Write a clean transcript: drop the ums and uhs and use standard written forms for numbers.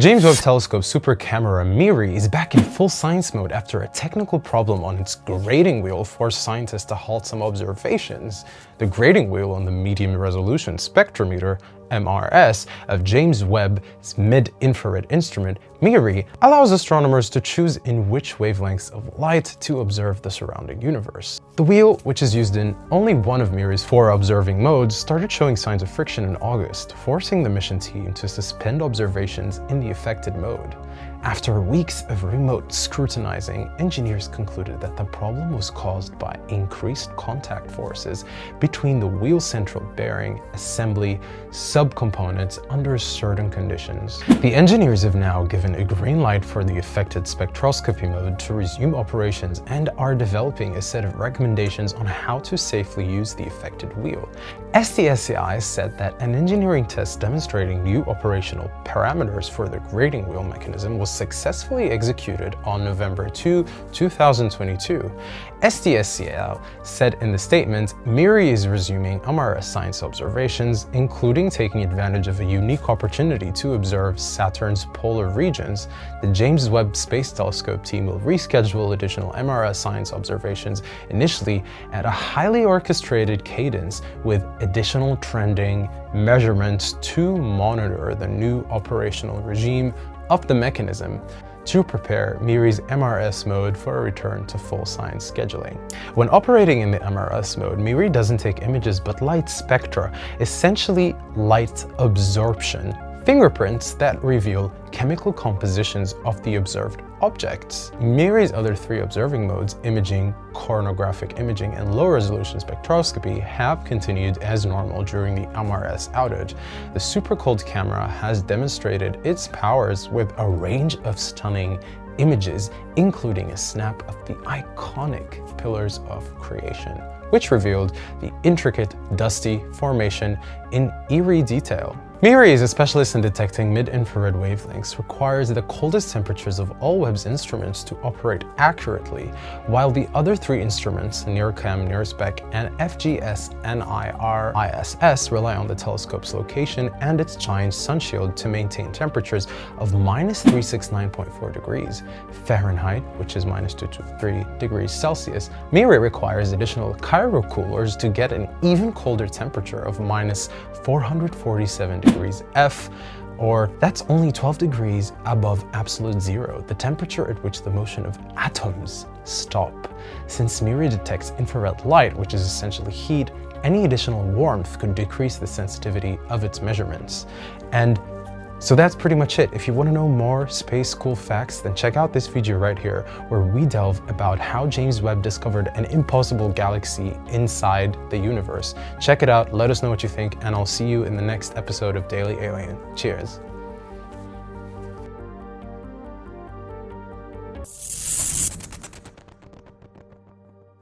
The James Webb Telescope super camera MIRI is back in full science mode after a technical problem on its grading wheel forced scientists to halt some observations. The grading wheel on the medium resolution spectrometer (MRS) of James Webb's Mid-Infrared Instrument MIRI allows astronomers to choose in which wavelengths of light to observe the surrounding universe. The wheel, which is used in only one of MIRI's 4 observing modes, started showing signs of friction in August, forcing the mission team to suspend observations in the affected mode. After weeks of remote scrutinizing, engineers concluded that the problem was caused by increased contact forces between the wheel central bearing assembly subcomponents under certain conditions. The engineers have now given a green light for the affected spectroscopy mode to resume operations and are developing a set of recommendations on how to safely use the affected wheel. STSCI said that an engineering test demonstrating new operational parameters for the grading wheel mechanism was successfully executed on November 2, 2022. STSCI said in the statement, MIRI is resuming MRS science observations, including taking advantage of a unique opportunity to observe Saturn's polar regions. The James Webb Space Telescope team will reschedule additional MRS science observations, initially at a highly orchestrated cadence with additional trending measurements to monitor the new operational regime of the mechanism to prepare MIRI's MRS mode for a return to full science scheduling. When operating in the MRS mode, MIRI doesn't take images but light spectra, essentially light absorption, fingerprints that reveal chemical compositions of the observed objects. MIRI's other 3 observing modes, imaging, coronographic imaging, and low-resolution spectroscopy, have continued as normal during the MRS outage. The super cold camera has demonstrated its powers with a range of stunning images, including a snap of the iconic Pillars of Creation, which revealed the intricate, dusty formation in eerie detail. MIRI is a specialist in detecting mid-infrared wavelengths, requires the coldest temperatures of all Webb's instruments to operate accurately, while the other 3 instruments, NIRCam, NIRSpec, and FGS-NIR-ISS, rely on the telescope's location and its giant sunshield to maintain temperatures of -369.4 degrees Fahrenheit, which is -223 degrees Celsius. MIRI requires additional cryocoolers to get an even colder temperature of -447 degrees F, or that's only 12 degrees above absolute zero, the temperature at which the motion of atoms stop. Since MIRI detects infrared light, which is essentially heat, any additional warmth could decrease the sensitivity of its measurements. And so that's pretty much it. If you want to know more space cool facts, then check out this video right here, where we delve about how James Webb discovered an impossible galaxy inside the universe. Check it out, let us know what you think, and I'll see you in the next episode of Daily Alien. Cheers.